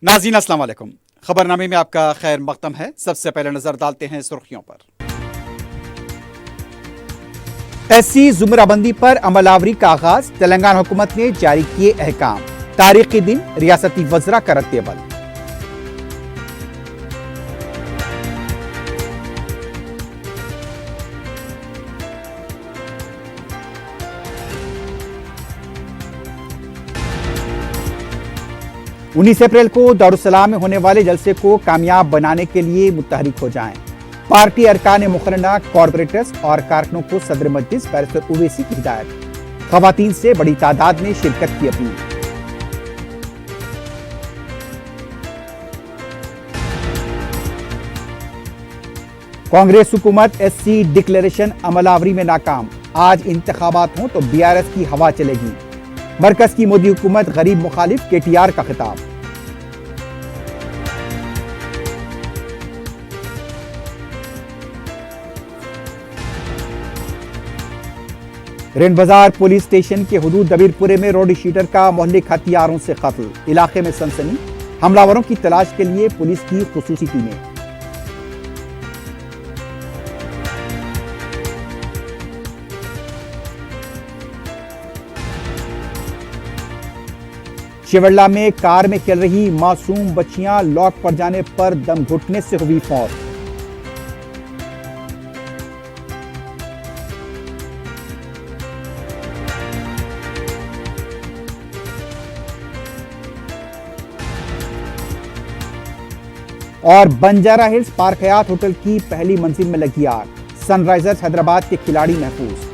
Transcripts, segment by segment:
ناظرین السلام علیکم، خبرنامے میں آپ کا خیر مقدم ہے۔ سب سے پہلے نظر ڈالتے ہیں سرخیوں پر۔ ایس سی زمرہ بندی پر عمل آوری کا آغاز، تلنگانہ حکومت نے جاری کیے احکام، تاریخی دن ریاستی وزراء کا رد عمل۔ انیس اپریل کو دارالسلام میں ہونے والے جلسے کو کامیاب بنانے کے لیے متحرک ہو جائیں۔ پارٹی ارکان مقرنہ کارپوریٹرز اور کارکنوں کو صدر مجلس بیرسٹر اویسی کی ہدایت، خواتین سے بڑی تعداد میں شرکت کی اپیل۔ کانگریس حکومت ایس سی ڈکلیریشن عمل آوری میں ناکام، آج انتخابات ہوں تو بی آر ایس کی ہوا چلے گی، مرکز کی مودی حکومت غریب مخالف کے ٹی آر کا خطاب۔ رین بازار پولیس اسٹیشن کے حدود دبیر پورے میں روڈی شیٹر کا مہلک ہتھیاروں سے قتل، علاقے میں سنسنی، حملہ وروں کی تلاش کے لیے پولیس کی خصوصی ٹیمیں۔ شیوڑلہ میں کار میں کھیل رہی معصوم بچیاں لاک پڑ جانے پر دم گھٹنے سے ہوئی موت۔ اور بنجارہ ہلز پارک حیات ہوٹل کی پہلی منزل میں لگی آگ، سن رائزرز حیدرآباد کے کھلاڑی محفوظ۔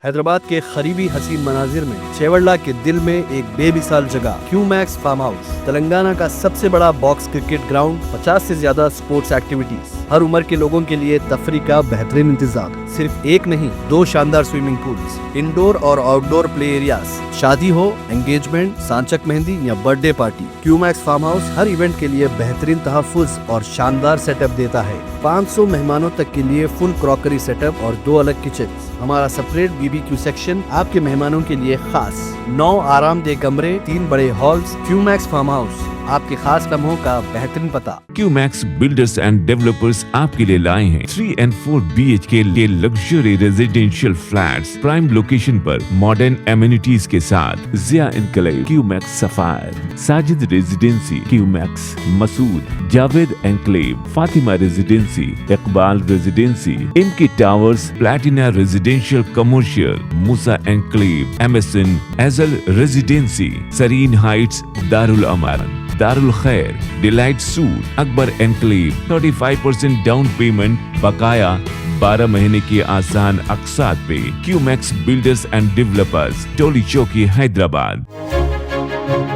حیدرآباد کے قریبی حسین مناظر میں شیوڑلہ کے دل میں ایک بے مثال جگہ کیو میکس فارم ہاؤس، تلنگانہ کا سب سے بڑا باکس کرکٹ گراؤنڈ، 50 سے زیادہ سپورٹس ایکٹیویٹیز، ہر عمر کے لوگوں کے لیے تفریح کا بہترین انتظام، صرف ایک نہیں 2 شاندار سوئمنگ پولز، انڈور اور آؤٹ ڈور پلے ایریاز، شادی ہو، انگیجمنٹ، سانچک مہندی یا برتھ ڈے پارٹی، کیو میکس فارم ہاؤس ہر ایونٹ کے لیے بہترین تحفظ اور شاندار سیٹ اپ دیتا ہے۔ 500 مہمانوں تک کے لیے فل کراکری سیٹ اپ اور 2 الگ کچنز، ہمارا separate B B Q section آپ کے مہمانوں کے لیے خاص، 9 آرام دہ کمرے، 3 بڑے ہالز۔ کیو میکس فارم ہاؤس آپ کے خاص لمحوں کا بہترین پتہ۔ کیو میکس بلڈرز اینڈ ڈیولپرز آپ کے لیے لائے ہیں 3 and 4 BHK کے luxury residential flats, prime location پر ماڈرن ایمینٹیز کے ساتھ، Zia enclave, QMax sapphire, Sajid residency, QMax Masood, Javed enclave, Fatima residency, Iqbal residency, ان کی towers, platina residential commercial, Musa enclave, MSN ایزل ریزیڈینسی، سرین ہائٹس، دارالامارن، دارالخیر، delight suite, Akbar enclave, 35% down payment, بقایا 12 مہینے کی آسان اقساط پہ۔ QMax builders and developers, Toli Chowki, Hyderabad.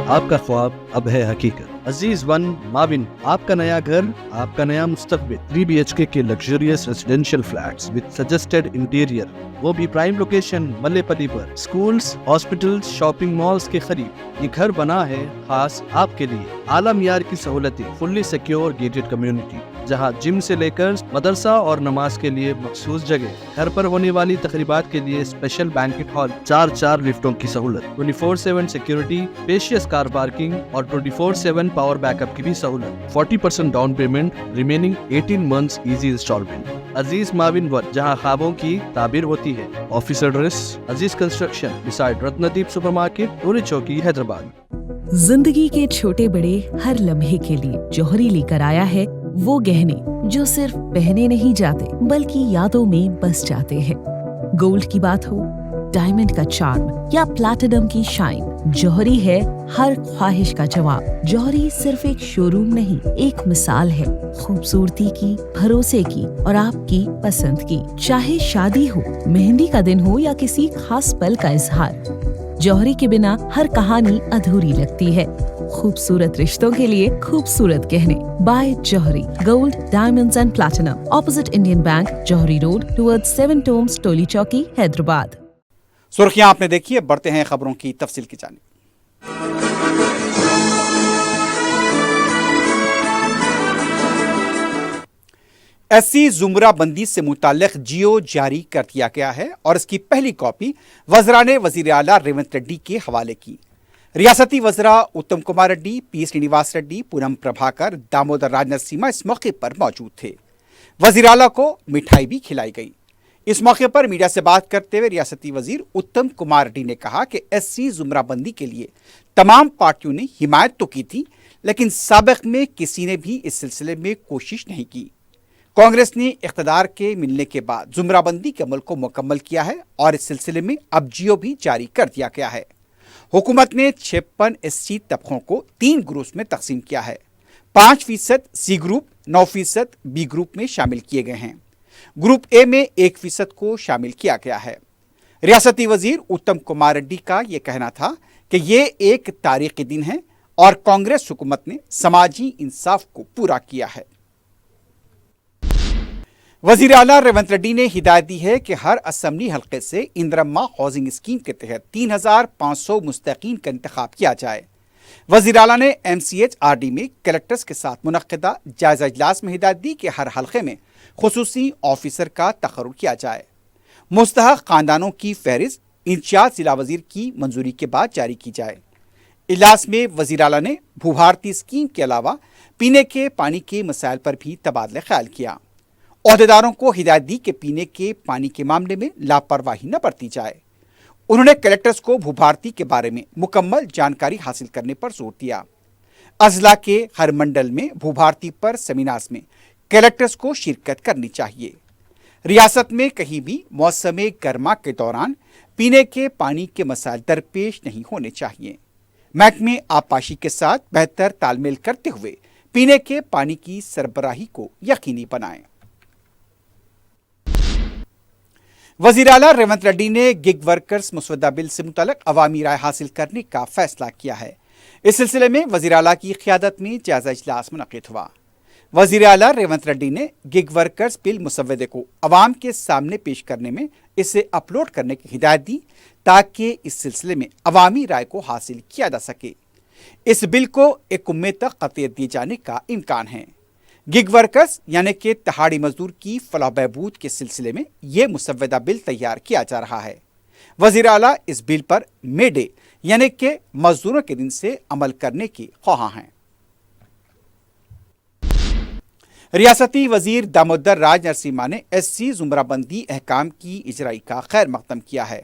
آپ کا خواب اب ہے حقیقت۔ عزیز ون ماون، آپ کا نیا گھر، آپ کا نیا مستقبل، 3 BHK کے luxurious residential flats with suggested interior, وہ بھی پرائم لوکیشن ملے پلی پر، سکولز، ہاسپٹلز، شاپنگ مالز کے قریب۔ یہ گھر بنا ہے خاص آپ کے لیے، اعلیٰ معیار کی سہولتیں، فلی سیکیور گیٹڈ کمیونٹی، جہاں جم سے لے کر مدرسہ اور نماز کے لیے مخصوص جگہ، گھر پر ہونے والی تقریبات کے لیے اسپیشل بینکٹ ہال، 4 لفٹوں کی سہولت، 24/7 سیکیورٹی، اسپیشیس کار پارکنگ اور 24/7 پاور بیک اپ کی بھی سہولت، 40% down payment, remaining 18 months easy instalment. Aziz ماون ون، جہاں خوابوں کی تعبیر ہوتی ہے۔ Office address Aziz construction beside Ratnadeep super market, Toli Chowki, Hyderabad. زندگی کے چھوٹے بڑے ہر لمحے کے لیے جوہری لے کر آیا ہے وہ گہنے جو صرف پہنے نہیں جاتے بلکہ یادوں میں بس جاتے ہیں۔ گولڈ کی بات ہو، ڈائمنڈ کا چارم یا پلاٹینم کی شائن، جوہری ہے ہر خواہش کا جواب۔ جوہری صرف ایک شو روم نہیں، ایک مثال ہے خوبصورتی کی، بھروسے کی اور آپ کی پسند کی۔ چاہے شادی ہو، مہندی کا دن ہو یا کسی خاص پل کا اظہار، جوہری کے بنا ہر کہانی ادھوری لگتی ہے۔ خوبصورت رشتوں کے لیے خوبصورت گہنے، بائے جوہری، gold, diamonds and platinum, opposite Indian bank, جوہری روڈ، ٹورڈ 7 ٹومز، ٹولی چوکی، حیدرآباد۔ سرخیاں آپ نے دیکھی ہے، بڑھتے ہیں خبروں کی تفصیل کی جانب۔ एससी जुमरा बंदी से मुताल्लिक जियो जारी कर दिया गया है और इसकी पहली कॉपी वज़राने वज़ीर आला रेवंत रेड्डी के हवाले की। रियासती वज़रा उत्तम कुमार रेड्डी, पी श्रीनिवास रेड्डी, पूनम प्रभाकर, दामोदर राज नरसिम्हा इस मौके पर मौजूद थे। वज़ीर आला को मिठाई भी खिलाई गई। इस मौके पर मीडिया से बात करते हुए रियासती वज़ीर उत्तम कुमार रेड्डी ने कहा कि एससी जुमरा बंदी के लिए तमाम पार्टियों ने हिमायत तो की थी, लेकिन साबिक़ में किसी ने भी इस सिलसिले में कोशिश नहीं की। कांग्रेस ने इख्तिदार के मिलने के बाद जुमराबंदी के अमल को मुकम्मल किया है और इस सिलसिले में अब जियो भी जारी कर दिया गया है। हुकूमत ने 56 एससी तबकों को 3 ग्रुप्स में तकसीम किया है। 5% सी ग्रुप, 9% बी ग्रुप में शामिल किए गए हैं। ग्रुप ए में 1% को शामिल किया गया है। रियासती वजीर उत्तम कुमार रेड्डी का यह कहना था कि ये एक तारीखी दिन है और कांग्रेस हुकूमत ने समाजी इंसाफ को पूरा किया है। वज़ीर आला रेवंत रेड्डी ने हिदायत दी है कि हर असेंबली हल्के से इंदिरम्मा हाउसिंग स्कीम के तहत 3500 मुस्तकीन का इंतखाब किया जाए। वज़ीर आला ने MCH-RD में कलेक्टर्स के साथ मुनक्किदा जायजा इजलास में हिदायत दी कि हर हल्के में खुसूसी ऑफिसर का तकर्रुर किया जाए। मुस्तहक खानदानों की फहरिस्त इंचार्ज जिला वजीर की मंजूरी के बाद जारी की जाए। इजलास में वज़ीर आला ने भूभारती स्कीम के अलावा पीने के पानी के मसाइल पर भी तबादला ख्याल किया। ओहदेदारों को हिदायत दी कि पीने के पानी के मामले में लापरवाही न बरती जाए। उन्होंने कलेक्टर्स को भूभारती के बारे में मुकम्मल जानकारी हासिल करने पर जोर दिया। अजला के हर मंडल में भूभारती पर सेमिनार्स में कलेक्टर्स को शिरकत करनी चाहिए। रियासत में कहीं भी मौसम गर्मा के दौरान पीने के पानी के मसाइल दरपेश नहीं होने चाहिए। महकमे आबपाशी के साथ बेहतर तालमेल करते हुए पीने के पानी की सरबराही को यकीनी बनाएं। वज़ीर आला रेवंत रेड्डी ने गिग वर्कर्स मसवदा बिल से मुताल्लिक अवामी राय हासिल करने का फैसला किया है। इस सिलसिले में वज़ीर आला की क़ियादत में जायजा इजलास मुनक़िद हुआ। वज़ीर आला रेवंत रेड्डी ने गिग वर्कर्स बिल मुसव्वदे को अवाम के सामने पेश करने में इसे अपलोड करने की हिदायत दी ताकि इस सिलसिले में अवामी राय को हासिल किया जा सके। इस बिल को एक उम्मीद तक क़तियत दिए जाने का इम्कान है। गिग वर्कर्स यानी कि तहाड़ी मजदूर की फलाह बहबूद के सिलसिले में यह मुसव्वदा बिल तैयार किया जा रहा है। वज़ीर आला इस बिल पर मे डे यानी कि मजदूरों के दिन से अमल करने की ख्वाह हैं। रियासती वजीर दामोदर राज नरसिम्हा ने एससी जुमराबंदी अहकाम की इजराई का खैर मकदम किया है।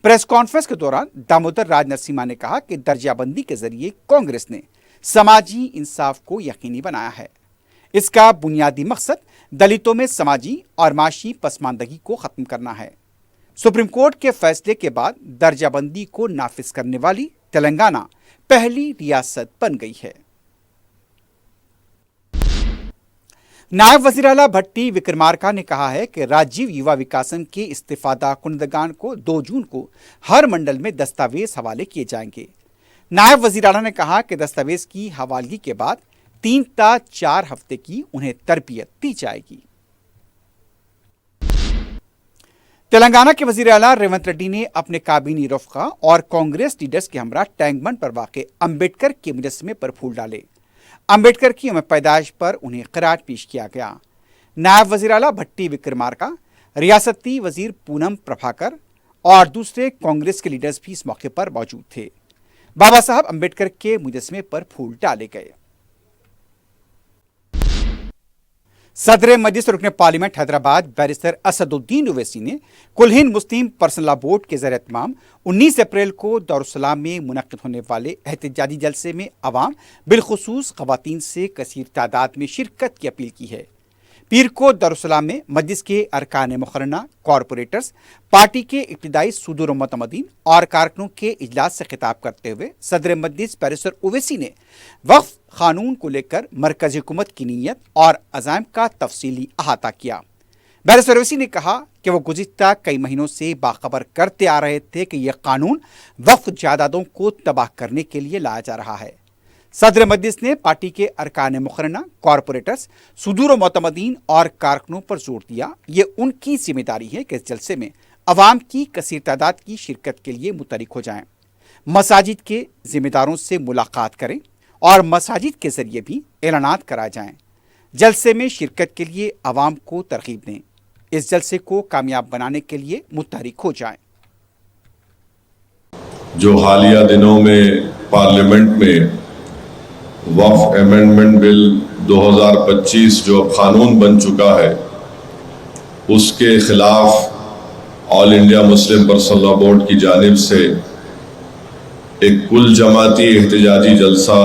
प्रेस कॉन्फ्रेंस के दौरान दामोदर राज नरसिम्हा ने कहा कि दर्जाबंदी के जरिए कांग्रेस ने समाजी इंसाफ को यकीनी बनाया है। इसका बुनियादी मकसद दलितों में समाजी और माशी पसमानदगी को खत्म करना है। सुप्रीम कोर्ट के फैसले के बाद दर्जाबंदी को नाफिज करने वाली तेलंगाना पहली रियासत बन गई है। नायब वज़ीर आला भट्टी विक्रमार्का ने कहा है कि राजीव युवा विकासम के इस्तिफादा कुंदगान को 2 जून को हर मंडल में दस्तावेज हवाले किए जाएंगे। नायब वज़ीर आला ने कहा कि दस्तावेज की हवालगी के बाद 3 ता 4 हफ्ते की उन्हें तरबियत दी जाएगी। तेलंगाना के वज़ीर आला रेवंत रेड्डी ने अपने काबीनी रफ़्क़ा और कांग्रेस लीडर्स के हमरा टैंक बंड पर वाक़े अम्बेडकर के मुजस्समे पर फूल डाले। अम्बेडकर की यौम पैदाइश पर उन्हें ख़िराज पेश किया गया। नायब वज़ीर आला भट्टी विक्रमार्का, रियासती वज़ीर पूनम प्रभाकर और दूसरे कांग्रेस के लीडर्स भी इस मौके पर मौजूद थे। बाबा साहब अम्बेडकर के मुजस्समे पर फूल डाले गए। सदर मजलिस रुकन पार्लियामेंट हैदराबाद बैरिस्टर असदुद्दीन ओवैसी ने कुल हिंद मुस्लिम पर्सनल लॉ बोर्ड के ज़रिए तमाम 19 अप्रैल को दारुस्सलाम में मुनक़्क़िद होने वाले एहतजाजी जलसे में अवाम बिलखुसूस ख़वातीन से कसीर तादाद में शिरकत की अपील की है। पीर को दारुस्सलाम में मजलिस के अरकान मुक़र्रना, कॉरपोरेटर्स, पार्टी के इब्तिदाई सुदूर मुतमदीन और कारकुनों के इजलास से खिताब करते हुए सदर मजलिस बैरिस्टर ओवैसी ने वक्फ कानून को लेकर मरकज़ी हुकूमत की नीयत और अज़ाइम का तफसीली अहाता किया। बैरिस्टर ओवैसी ने कहा कि वो गुज़िश्ता कई महीनों से बाखबर करते आ रहे थे कि यह कानून वक्फ जायदादों को तबाह करने के लिए लाया जा रहा है। सदर मजलिस ने पार्टी के अरकान मुक़र्रना, कॉरपोरेटर्स, सुदूर मोतमदीन और कारकुनों पर जोर दिया ये उनकी जिम्मेदारी है कि इस जलसे में अवाम की कसीर तादाद की शिरकत के लिए मुतहरिक हो जाएं, मसाजिद के जिम्मेदारों से मुलाकात करें और मसाजिद के जरिए भी ऐलानात कराए जाएं। जलसे में शिरकत के लिए आवाम को तरगीब दें। इस जलसे को कामयाब बनाने के लिए मुतहरिक हो जाएं। जो हालिया दिनों में पार्लियामेंट में वक्फ अमेंडमेंट बिल 2025 जो अब कानून बन चुका है, उसके खिलाफ all India Muslim personal law board की जानिब से एक कुल जमाती एहतजाजी जलसा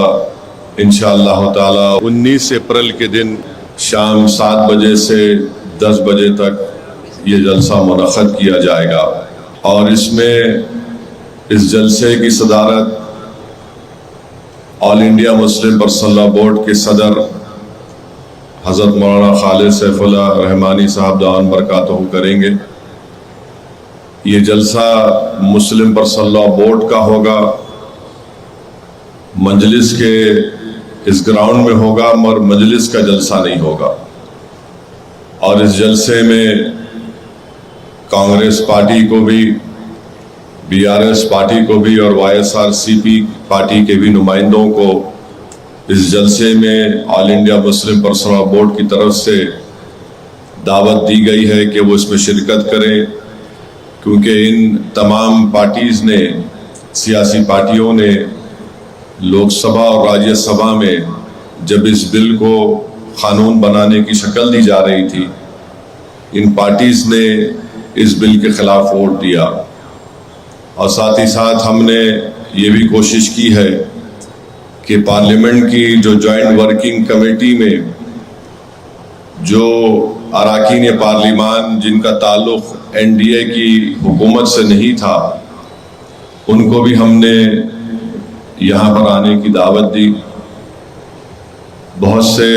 इंशाअल्लाह ताला 19 अप्रैल के दिन शाम 7 बजे से 10 बजे तक ये जलसा मुनक़्क़द किया जाएगा। और इसमें इस जलसे की सदारत all India Muslim personal law board के सदर हज़रत मौलाना खालिद सैफुल्लाह रहमानी साहब दामन बरकातहू करेंगे। ये जलसा मुस्लिम पर्सनल लॉ बोर्ड का होगा, मजलिस के इस ग्राउंड में होगा, मगर मजलिस का जलसा नहीं होगा। और इस जलसे में कांग्रेस पार्टी को भी, BRS पार्टी को भी और YSRCP पार्टी के भी नुमाइंदों को इस जलसे में all India Muslim personal law board की तरफ से दावत दी गई है कि वो इसमें शिरकत करें, क्योंकि इन तमाम पार्टीज़ ने, सियासी पार्टियों ने लोकसभा और राज्यसभा में जब इस बिल को कानून बनाने की शक्ल दी जा रही थी, इन पार्टीज़ ने इस बिल के खिलाफ वोट दिया। और साथ ही साथ हमने ये भी कोशिश की है कि पार्लियामेंट की जो जॉइंट वर्किंग कमेटी में जो अरकान पार्लिमान जिनका ताल्लुक़ NDA की हुकूमत से नहीं था, उनको भी हमने यहाँ पर आने की दावत दी। बहुत से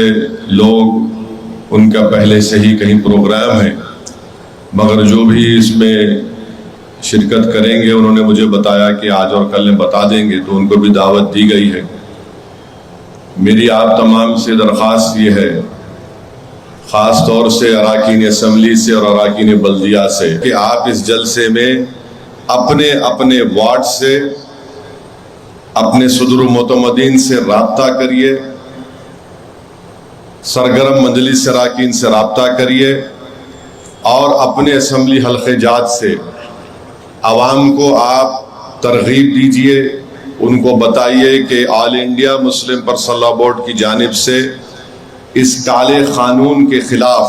लोग, उनका पहले से ही कहीं प्रोग्राम है, मगर जो भी इसमें शिरकत करेंगे उन्होंने मुझे बताया कि आज और कल में बता देंगे, तो उनको भी दावत दी गई है। मेरी आप तमाम से दरख्वास्त ये है, ख़ास तौर से अरकान असम्बली से और अरकान बल्दिया से, कि आप इस जलसे में अपने अपने वार्ड से, अपने सदर मुतमदीन से राब्ता करिए, सरगर्म मजलिस अरकान से राब्ता करिए और अपने असम्बली हल्क़े जात से आवाम को आप तरगीब दीजिए। उनको बताइए कि all India Muslim personal law board की जानिब से इस काले कानून के खिलाफ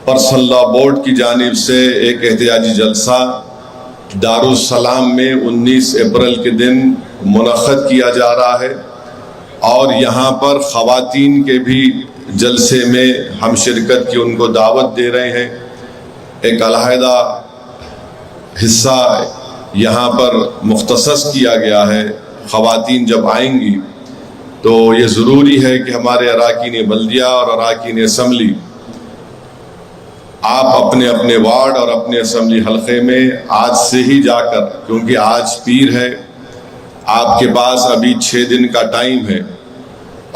पर्सनल लॉ बोर्ड की जानिब से एक एहतजाजी जलसा दारुस्सलाम में 19 अप्रैल के दिन मुनक़्क़द किया जा रहा है। और यहाँ पर ख़वातीन के भी जलसे में हम शिरकत की उनको दावत दे रहे हैं। एक अलहदा हिस्सा यहाँ पर मुख्तसस किया गया है। ख़वातीन जब आएंगी तो ये ज़रूरी है कि हमारे अरकान बल्दिया और अरकान असम्बली, आप अपने अपने वार्ड और अपने असम्बली हल्के में आज से ही जाकर, क्योंकि आज पीर है, आपके पास अभी 6 दिन का टाइम है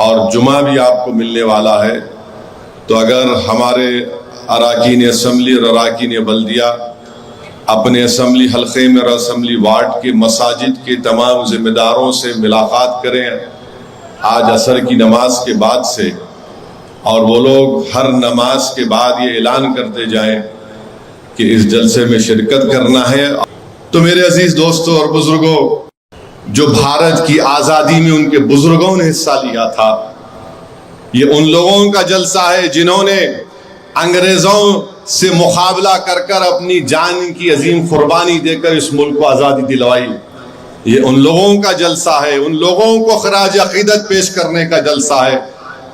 और जुमा भी आपको मिलने वाला है, तो अगर हमारे अरकान असम्बली और अरकान बल्दिया अपने असम्बली हल्के में और असम्बली वार्ड के मसाजिद के तमाम ज़िम्मेदारों से मुलाकात करें आज असर की नमाज के बाद से, और वो लोग हर नमाज के बाद ये ऐलान करते जाएं कि इस जलसे में शिरकत करना है। तो मेरे अजीज दोस्तों और बुजुर्गों, जो भारत की आज़ादी में उनके बुजुर्गों ने हिस्सा लिया था, ये उन लोगों का जलसा है जिन्होंने अंग्रेज़ों से मुकाबला कर कर अपनी जान की अजीम कुर्बानी देकर इस मुल्क को आज़ादी दिलवाई। ये उन लोगों का जलसा है, उन लोगों को खराज अक़ीदत पेश करने का जलसा है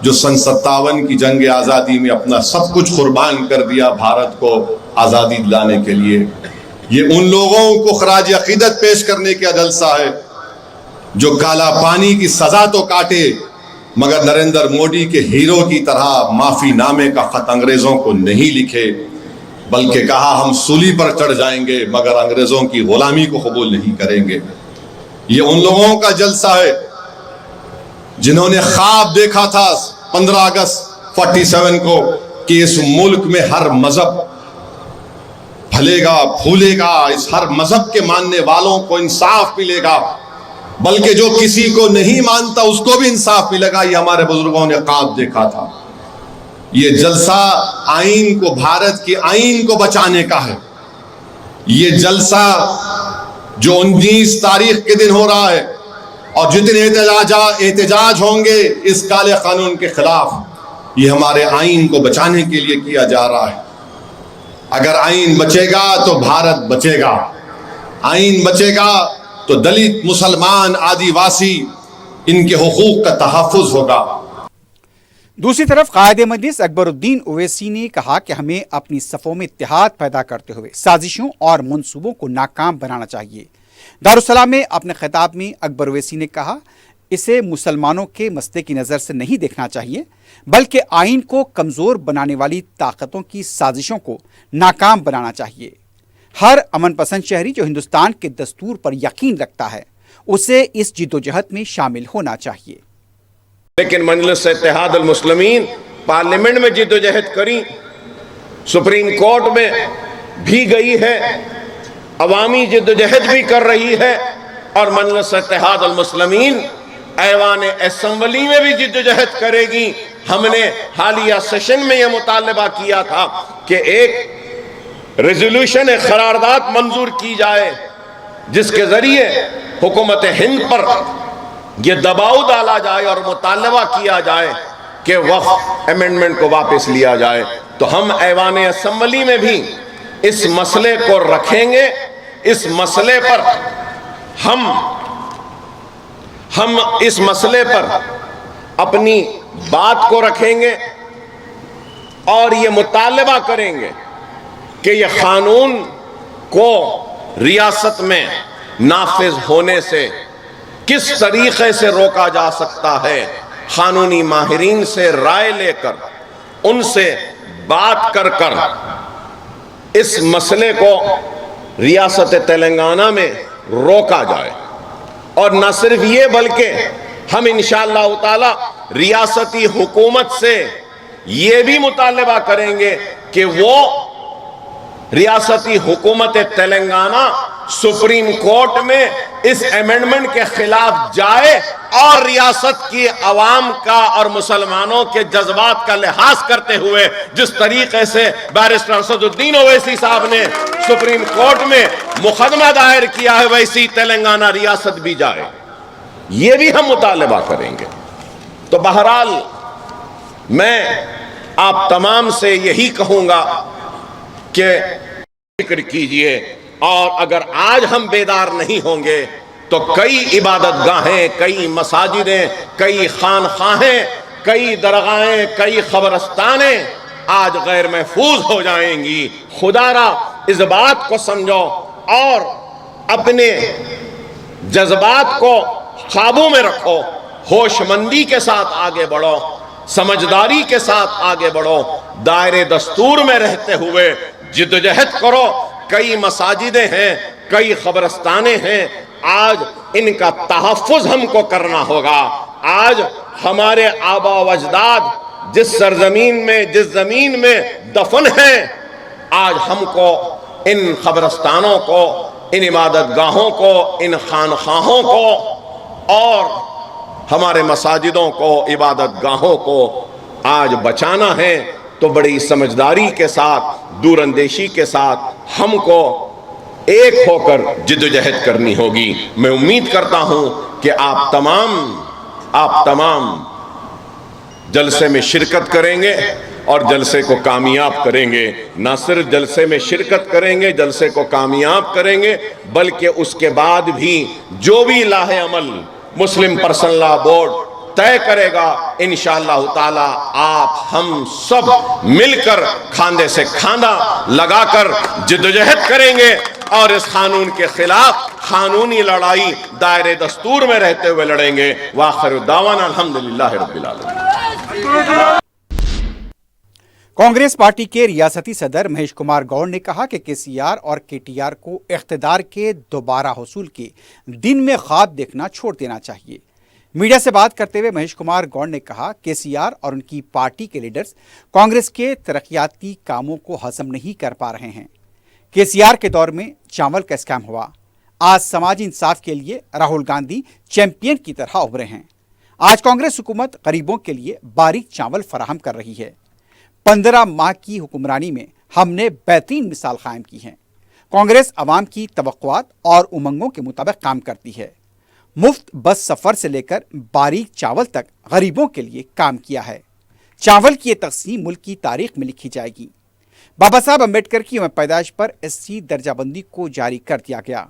जो सन 57 की जंग आज़ादी में अपना सब कुछ कुर्बान कर दिया भारत को आज़ादी दिलाने के लिए। ये उन लोगों को खराज अक़ीदत पेश करने का जलसा है जो काला पानी की सज़ा तो काटे, मगर नरेंद्र मोदी के हीरो की तरह माफ़ी नामे का ख़त अंग्रेज़ों को नहीं लिखे, बल्कि कहा हम सूली पर चढ़ जाएंगे मगर अंग्रेज़ों की ग़ुलामी को कबूल नहीं करेंगे। ये उन लोगों का जलसा है जिन्होंने ख्वाब देखा था 15 अगस्त 47 को कि इस मुल्क में हर मजहब फलेगा फूलेगा, इस हर मजहब के मानने वालों को इंसाफ मिलेगा। बल्कि जो किसी को नहीं मानता उसको भी इंसाफ मिलेगा, ये हमारे बुजुर्गों ने ख्वाब देखा था। ये जलसा आइन को, भारत की आइन को बचाने का है। ये जलसा जो 19 तारीख के दिन हो रहा है और जितने एहतजाज होंगे इस काले कानून के खिलाफ, ये हमारे आइन को बचाने के लिए किया जा रहा है। अगर आइन बचेगा तो भारत बचेगा, आइन बचेगा तो दलित, मुसलमान, आदिवासी, इनके हुकूक का तहफ़्फ़ुज़ होगा। दूसरी तरफ कायदे मजलिस अकबरुद्दीन ओवैसी ने कहा कि हमें अपनी सफ़ों में इत्तेहाद पैदा करते हुए साजिशों और मंसूबों को नाकाम बनाना चाहिए। दारुस्सलाम में अपने खिताब में अकबर ओवैसी ने कहा, इसे मुसलमानों के मसले की नज़र से नहीं देखना चाहिए, बल्कि आइन को कमज़ोर बनाने वाली ताकतों की साजिशों को नाकाम बनाना चाहिए। हर अमन पसंद शहरी जो हिंदुस्तान के दस्तूर पर यकीन रखता है, उसे इस जिद्दोजहद में शामिल होना चाहिए। लेकिन मजलिस इत्तेहाद अल मुस्लिमीन पार्लियामेंट में जिद्दोजहद करी, सुप्रीम कोर्ट में भी गई है, अवामी जिद्दोजहद भी कर रही है, और मजलिस इत्तेहाद अल मुस्लिमीन ऐवान असेंबली में भी जिद्दोजहद करेगी। हमने हालिया सेशन में यह मुतालबा किया था कि एक रेजोल्यूशन, एक करारदाद मंजूर की जाए जिसके जरिए हुकूमत हिंद पर यह दबाव डाला जाए और मुतालबा किया जाए कि वक्फ अमेंडमेंट को वापस लिया जाए। तो हम ऐवान असेंबली में भी इस मसले को रखेंगे। इस मसले पर हम इस मसले पर अपनी बात को रखेंगे और ये मुतालबा करेंगे कि ये कानून को रियासत में नाफिज होने से किस तरीके से रोका जा सकता है। कानूनी माहिरीन से राय लेकर, उनसे बात कर इस मसले को रियासत तेलंगाना में रोका जाए। और न सिर्फ ये, बल्कि हम इंशाअल्लाह ताला रियासती हुकूमत से ये भी मुतालबा करेंगे कि वो रियासती हुकूमत तेलंगाना सुप्रीम कोर्ट में इस अमेंडमेंट के खिलाफ जाए और रियासत की अवाम का और मुसलमानों के जज्बात का लिहाज करते हुए जिस तरीके से बैरिस्टर असदुद्दीन ओवैसी साहब ने सुप्रीम कोर्ट में मुकदमा दायर किया है, वैसी तेलंगाना रियासत भी जाए, ये भी हम मुतालबा करेंगे। तो बहरहाल मैं आप तमाम से यही कहूंगा कि फिक्र कीजिए, और अगर आज हम बेदार नहीं होंगे तो कई इबादत गाहें, कई मसाजिदें, कई खानखाहें, कई दरगाहें, कई खबरस्तानें आज गैर महफूज हो जाएंगी। खुदारा इस बात को समझो और अपने जज्बात को काबू में रखो, होशमंदी के साथ आगे बढ़ो, समझदारी के साथ आगे बढ़ो, दायरे दस्तूर में रहते हुए जिद्दोजहद करो। कई मसाजिदें हैं, कई खबरस्तानें हैं, आज इनका तहफ़्फ़ुज़ हमको करना होगा। आज हमारे आबा व अजदाद जिस सरजमीन में, जिस ज़मीन में दफन हैं, आज हमको इन खबरस्तानों को, इन इबादत गाहों को, इन खानखाहों को और हमारे मसाजिदों को, इबादत गाहों को आज बचाना है। तो बड़ी समझदारी के साथ, दूरअंदेशी के साथ हमको एक होकर जिद्दोजहद करनी होगी। मैं उम्मीद करता हूं कि आप तमाम जलसे में शिरकत करेंगे और जलसे को कामयाब करेंगे। ना सिर्फ जलसे में शिरकत करेंगे, जलसे को कामयाब करेंगे, बल्कि उसके बाद भी जो भी लाहे अमल मुस्लिम पर्सनल लॉ बोर्ड तय करेगा, इंशाअल्लाह ताला आप हम सब मिलकर खांधे से खांधा लगाकर जिद्दोजहद करेंगे और इस कानून के खिलाफ कानूनी लड़ाई दायरे दस्तूर में रहते हुए लड़ेंगे। वाखिर दावाना अल्हम्दुलिल्लाहि रब्बिल आलमीन। कांग्रेस पार्टी के रियासती सदर महेश कुमार गौड़ ने कहा कि केसीआर और केटीआर को इख्तिदार के दोबारा हुसूल के दिन में ख्वाब देखना छोड़ देना चाहिए। मीडिया से बात करते हुए महेश कुमार गौड़ ने कहा, केसीआर और उनकी पार्टी के लीडर्स कांग्रेस के तरक्याती कामों को हजम नहीं कर पा रहे हैं। केसीआर के दौर में चावल का स्कैम हुआ, आज समाजी इंसाफ के लिए राहुल गांधी चैंपियन की तरह उभरे हैं। आज कांग्रेस हुकूमत गरीबों के लिए बारीक चावल फराहम कर रही है। 15 माह की हुक्मरानी में हमने बेहतरीन मिसाल कायम की है। कांग्रेस अवाम की तवक्कुआत और उमंगों के मुताबिक काम करती है। मुफ्त बस सफ़र से लेकर बारीक चावल तक गरीबों के लिए काम किया है। चावल की ये तकसीम मुल्क की तारीख में लिखी जाएगी। बाबा साहब अम्बेडकर की यौम पैदाइश पर SC दर्जाबंदी को जारी कर दिया गया।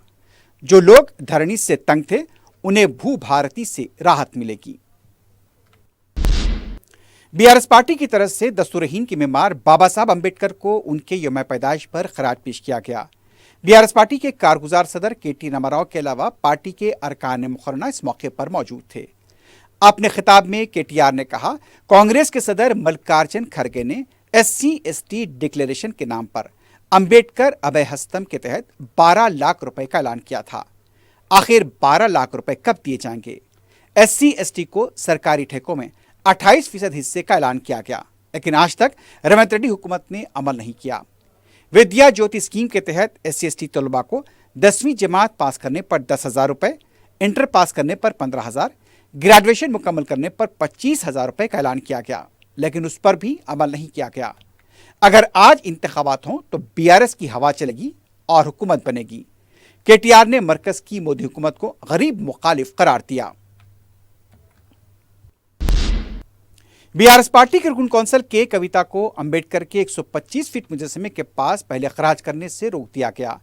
जो लोग धरनी से तंग थे उन्हें भू भारती से राहत मिलेगी। BRS पार्टी की तरफ से दस्तूरहीन की मेमार बाबा साहब अम्बेडकर को उनके यौम पैदाइश पर खराज पेश किया गया। BRS पार्टी के कारगुजार सदर KT रामाराव के अलावा पार्टी के अरकान मुकर्रना इस मौके पर मौजूद थे। अपने खिताब में KTR ने कहा, कांग्रेस के सदर मल्लिकार्जुन खड़गे ने SC/ST डिक्लेरेशन के नाम पर अम्बेडकर अभय हस्तम के तहत 12 लाख रुपए का ऐलान किया था। आखिर 12 लाख रुपए कब दिए जाएंगे? SC/ST को सरकारी ठेकों में 28% हिस्से का ऐलान किया गया, लेकिन आज तक रेवंत रेड्डी हुकूमत ने अमल नहीं किया। विद्या ज्योति स्कीम के तहत SC/ST तलबा को 10वीं जमात पास करने पर 10,000 रुपए, इंटर पास करने पर 15,000, ग्रेजुएशन मुकम्मल करने पर 25,000 रुपए का ऐलान किया गया, लेकिन उस पर भी अमल नहीं किया गया। अगर आज इंतखाबात हों तो BRS की हवा चलेगी और हुकूमत बनेगी। KTR ने मरकज की मोदी हुकूमत को गरीब मुखालिफ करार दिया। BRS पार्टी के रुकन कौंसिल के कविता को अंबेडकर के 125 फीट मुजस्समे के पास पहले खराज करने से रोक दिया गया।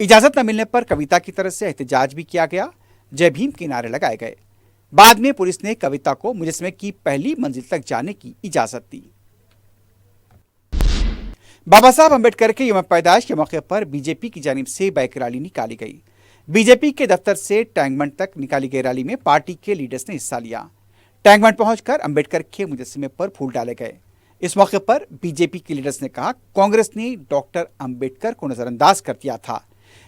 इजाजत न मिलने पर कविता की तरफ से एहतजाज भी किया गया। जय भीम के नारे लगाए गए। बाद में पुलिस ने कविता को मुजस्समे की पहली मंजिल तक जाने की इजाजत दी। बाबा साहब अम्बेडकर के यौम पैदाइश के मौके पर बीजेपी की जानिब से बाइक रैली निकाली गई। बीजेपी के दफ्तर से टैंक बंड तक निकाली गई रैली में पार्टी के लीडर्स ने हिस्सा लिया। टैंक बंड पहुंचकर अम्बेडकर के मुजस्समे पर फूल डाले गए। इस मौके पर बीजेपी के लीडर्स ने कहा, कांग्रेस ने डॉक्टर अम्बेडकर को नजरअंदाज कर दिया था।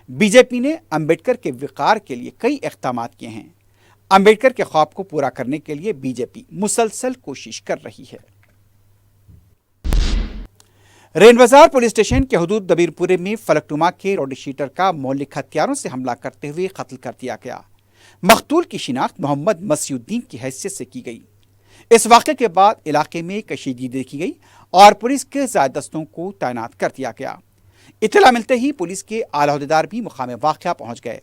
बीजेपी ने अम्बेडकर के विकार के लिए कई इक़दाम किए हैं। अम्बेडकर के ख्वाब को पूरा करने के लिए बीजेपी मुसलसल कोशिश कर रही है। रेन बाजार पुलिस स्टेशन के हदूद दबीरपुरे में फलकनुमा के रॉडी शीटर का मौलिक हथियारों से हमला करते हुए कत्ल कर दिया गया। मकतूल की शिनाख्त मोहम्मद मसीउद्दीन की हैसियत से की गई। इस वाक़े के बाद इलाके में कशीदगी देखी गई और पुलिस के ज़ायद दस्तों को तैनात कर दिया गया। इत्तला मिलते ही पुलिस के आला अहदेदार भी मुकाम वाक़या पहुंच गए।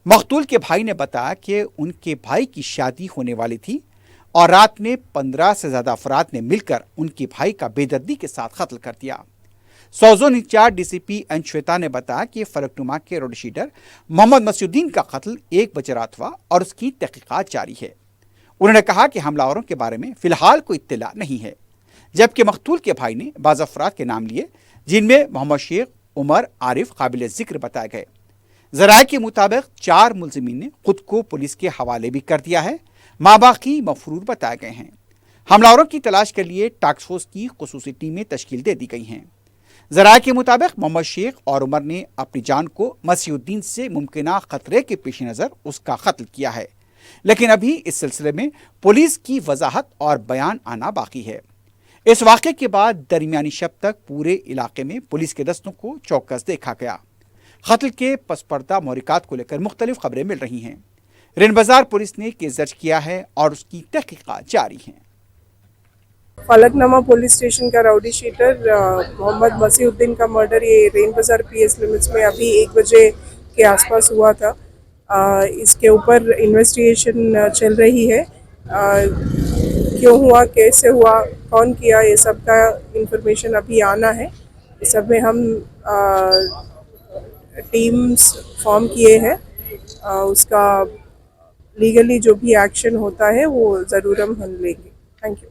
मकतूल के भाई ने बताया कि उनके भाई की शादी होने वाली थी और रात में 15 से ज़्यादा अफराद ने मिलकर उनके भाई का बेदर्दी के साथ कत्ल कर दिया। सौजोन इंचार्ज DCP एन श्वेता ने बताया कि फलकनुमा के रोड शीटर मोहम्मद मसीउद्दीन का कत्ल 1 बजे रात हुआ और उसकी तहकीकात जारी है। उन्होंने कहा कि हमलावरों के बारे में फिलहाल कोई इत्तला नहीं है, जबकि मकतूल के भाई ने बाज़ अफराद के नाम लिए, जिनमें मोहम्मद शेख, उमर, आरिफ काबिल जिक्र बताए गए। ज़राए के मुताबिक 4 मुलजिमीन ने खुद को पुलिस के हवाले भी कर दिया है। माबाकी मफरूर बताए गए हैं। हमलावरों की तलाश के लिए टास्क फोर्स की खुसूसी टीमें तश्कील दे दी गई हैं। ज़राए के मुताबिक मोहम्मद शेख और उमर ने अपनी जान को मसीउद्दीन से मुमकिना खतरे के पेश नज़र उसका कत्ल किया है, लेकिन अभी इस सिलसिले में पुलिस की वजाहत और बयान आना बाकी है। इस वाक़े के बाद दरमियानी शब तक पूरे इलाके में पुलिस के दस्तों को चौकस देखा गया। कत्ल के पसपर्दा मोहरिकात को लेकर मुख्तलिफ खबरें मिल रही हैं। रेन बाजार पुलिस ने केस दर्ज किया है और उसकी तहकीकात जारी हैं। फलकनुमा पुलिस स्टेशन का राउडी शीटर मोहम्मद मसीउद्दीन का मर्डर ये रेन बाजार PS लिमिट्स में अभी 1 बजे के आसपास हुआ था। इसके ऊपर इन्वेस्टिगेशन चल रही है। क्यों हुआ, कैसे हुआ, कौन किया, ये सब का इंफॉर्मेशन अभी आना है। इस सब में हम टीम्स फॉर्म किए हैं। उसका लीगली जो भी एक्शन होता है वो ज़रूर हम लेंगे। Thank you.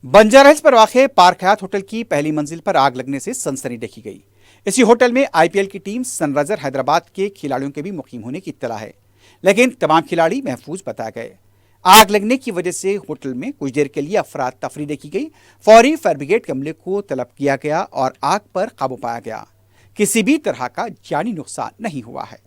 बंजारा हिल्स पर वाक़े पार्क हयात होटल की पहली मंजिल पर आग लगने से सनसनी देखी गई। इसी होटल में IPL की टीम सनराइजर हैदराबाद के खिलाड़ियों के भी मुकीम होने की इत्तला है, लेकिन तमाम खिलाड़ी महफूज बताए गए। आग लगने की वजह से होटल में कुछ देर के लिए अफराद तफरी देखी गई। फौरी फायर ब्रिगेड के अमले को तलब किया गया और आग पर काबू पाया गया। किसी भी तरह का जानी नुकसान नहीं हुआ है।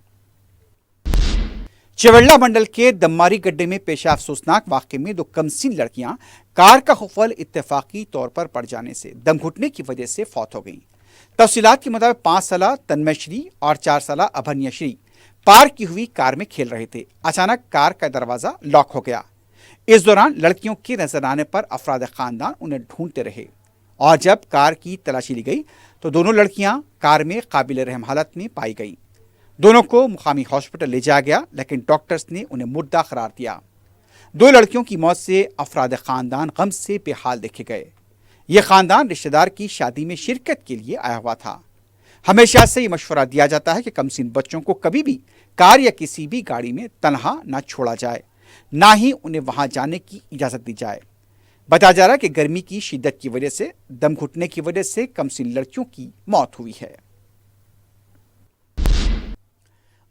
चवेल्ला मंडल के दम्मारी गड्ढे में पेश अफसोसनाक वाक़े में 2 कमसीन लड़कियां कार का खुफल इत्तेफाकी तौर पर पड़ जाने से दम घुटने की वजह से फौत हो गईं। तफसीलात के मुताबिक 5 साल तन्मयश्री और 4 साल अभन्यश्री पार्क की हुई कार में खेल रहे थे। अचानक कार का दरवाजा लॉक हो गया। इस दौरान लड़कियों के नजर आने पर अफराद खानदान उन्हें ढूंढते रहे और जब कार की तलाशी ली गई तो दोनों लड़कियां कार में काबिल रहम हालत में पाई गई। दोनों को मुकामी हॉस्पिटल ले जाया गया, लेकिन डॉक्टर्स ने उन्हें मुर्दा करार दिया। 2 लड़कियों की मौत से अफराद खानदान गम से बेहाल देखे गए। ये खानदान रिश्तेदार की शादी में शिरकत के लिए आया हुआ था। हमेशा से ये मशवरा दिया जाता है कि कमसीन बच्चों को कभी भी कार या किसी भी गाड़ी में तन्हा ना छोड़ा जाए, ना ही उन्हें वहां जाने की इजाजत दी जाए। बताया जा रहा है कि गर्मी की शिद्दत की वजह से दम घुटने की वजह से कमसीन लड़कियों की मौत हुई है।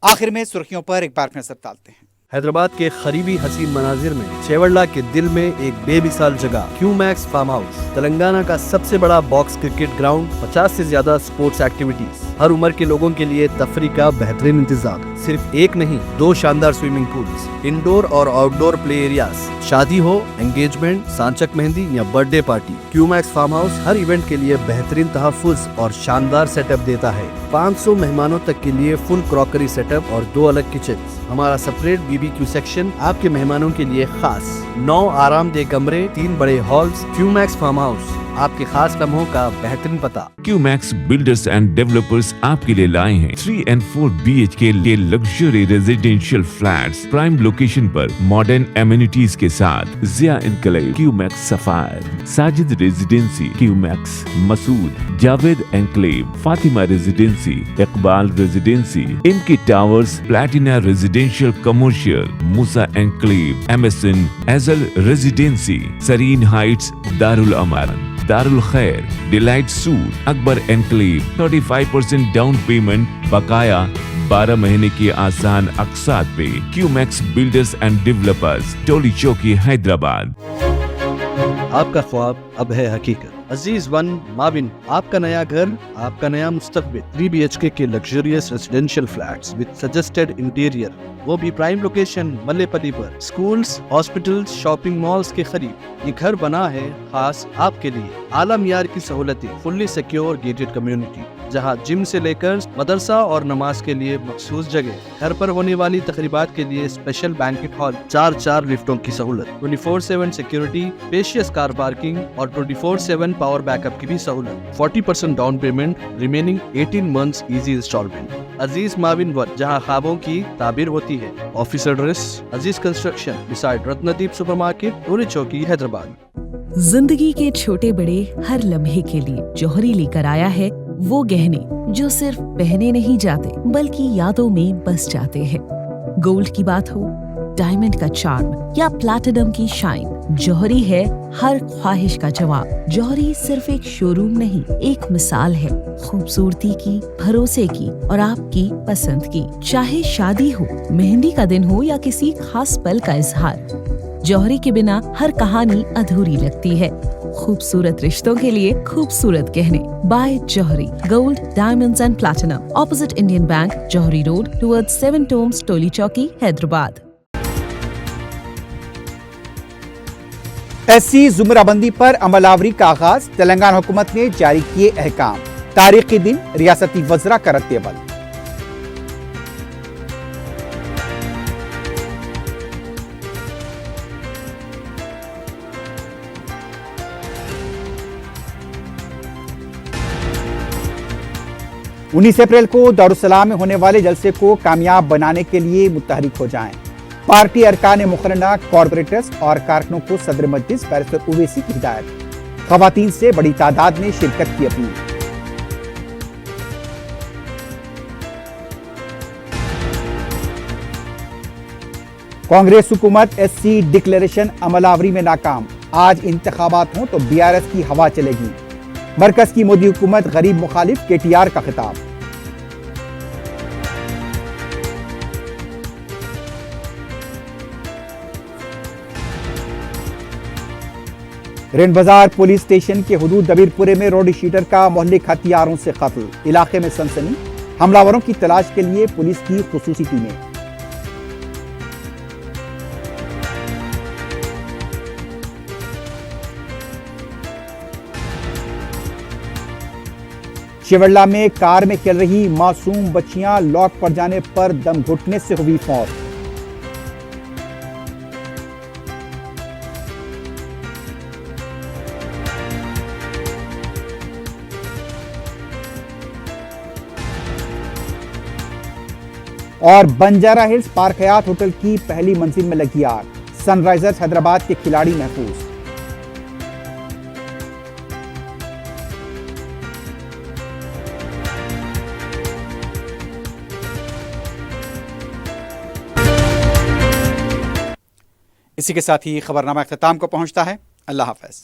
आखिर में सुर्खियों पर एक बार फिर नजर डालते हैं। हैदराबाद के करीबी हसीन मनाजिर में चेवड़ला के दिल में एक बेमिसाल जगह क्यूमैक्स फार्म हाउस, तेलंगाना का सबसे बड़ा बॉक्स क्रिकेट ग्राउंड, 50 से ज्यादा स्पोर्ट्स एक्टिविटीज, हर उम्र के लोगों के लिए तफरी का बेहतरीन इंतजाम। सिर्फ एक नहीं 2 शानदार स्विमिंग पूल्स, इंडोर और आउटडोर प्ले एरियाज, शादी हो, एंगेजमेंट, सांचक मेहंदी या birthday party, QMax farm house हर इवेंट के लिए बेहतरीन तहफ्फुज़ और शानदार सेटअप देता है। 500 मेहमानों तक के लिए फुल क्रॉकरी सेटअप और 2 अलग किचन। हमारा सेपरेट BBQ सेक्शन आपके मेहमानों के लिए खास। 9 आरामदेह कमरे, 3 बड़े हॉल्स। क्यूमैक्स फार्म हाउस, आपके खास लम्हों का बेहतरीन पता। क्यूमैक्स बिल्डर्स एंड डेवलपर्स आपके लिए लाए हैं 3 and 4 BHK के luxury residential flats prime location पर मॉडर्न एमिनिटीज के साथ। Zia enclave, QMax sapphire, Sajid residency, QMax Masood, Javed enclave, Fatima residency, Iqbal residency, इमकी towers, platina residential commercial, Musa enclave, MSN एजल residency, Sareen heights, Darul Aman, Darul Khair, delight suite, Akbar enclave, 35% down payment, बकाया 12 महीने की आसान अकसात पे। QMax builders and developers, Toli Chowki, Hyderabad. आपका ख्वाब अब है हकीकत। अजीज वन माविन, आपका नया घर, आपका नया मुस्तकबिल। 3 BHK के luxurious residential flats with suggested interior, वो भी प्राइम लोकेशन मल्लेपल्ली पर। स्कूल्स, हॉस्पिटल्स, शॉपिंग मॉल्स के करीब ये घर बना है खास आपके लिए। आला मियार की सहूलतें, फुल्ली सिक्योर गेटेड कम्युनिटी, जहां जिम से लेकर मदरसा और नमाज के लिए मखसूस जगह। घर पर होने वाली तकरीबात के लिए स्पेशल बैंकेट हॉल, 4 लिफ्टों की सहूलत, 24/7 सिक्योरिटी, स्पेशियस कार पार्किंग और 24/7 पावर बैकअप की भी सहूलत। 40% down payment, remaining 18 months easy instalment. Aziz माविन वन, जहां ख्वाबों की ताबीर होती है। Office address Aziz construction beside Ratnadeep supermarket, Toli Chowki, Hyderabad. जिंदगी के छोटे बड़े हर लम्हे के लिए जौहरी लेकर आया है वो गहने जो सिर्फ पहने नहीं जाते बल्कि यादों में बस जाते हैं। गोल्ड की बात हो, डायमंड का चार्म या प्लैटिनम की शाइन, जौहरी है हर ख्वाहिश का जवाब। जौहरी सिर्फ एक शोरूम नहीं, एक मिसाल है खूबसूरती की, भरोसे की और आपकी पसंद की। चाहे शादी हो, मेहंदी का दिन हो या किसी खास पल का इजहार, जौहरी के बिना हर कहानी अधूरी लगती है। खूबसूरत रिश्तों के लिए खूबसूरत गहने by Jauhari. Gold, diamonds and platinum, opposite Indian bank, Jauhari road, towards 7 tombs, Toli Chowki, Hyderabad. SC जुमराबंदी पर अमलावरी का आगाज, तेलंगाना हुकूमत ने जारी किए अहकाम। तारीखी दिन रियासती वज़रा का रद्द-ए-अमल। उन्नीस अप्रैल को दारुसलाम में होने वाले जलसे को कामयाब बनाने के लिए मुतहरिक हो जाएं। पार्टी अरकान मुकर्रना, कॉर्पोरेटर्स और कारकुनों को सदर मजलिस बैरिस्टर ओवैसी की हिदायत। खवातीन से बड़ी तादाद में शिरकत की अपील। कांग्रेस हुकूमत SC डिक्लेरेशन अमलावरी में नाकाम। आज इंतखाबात हों तो BRS की हवा चलेगी। मरकज की मोदी हुकूमत गरीब मुखालिफ, KTR का खिताब। रेन बाजार पुलिस स्टेशन के हुदूद दबीरपुरे में रोडी शीटर का मोहल्लिक हथियारों से कत्ल। इलाके में सनसनी, हमलावरों की तलाश के लिए पुलिस की खुसूसी टीमें। शिवल्ला में कार में खेल रही मासूम बच्चियां लॉक पड़ जाने पर दम घुटने से हुई मौत। और Banjara hills park Hyatt hotel की पहली मंजिल में लगी आग, सनराइजर्स हैदराबाद के खिलाड़ी महफूज। इसी के साथ ही खबरनामा इख्तिताम को पहुंचता है। अल्लाह हाफ़िज़।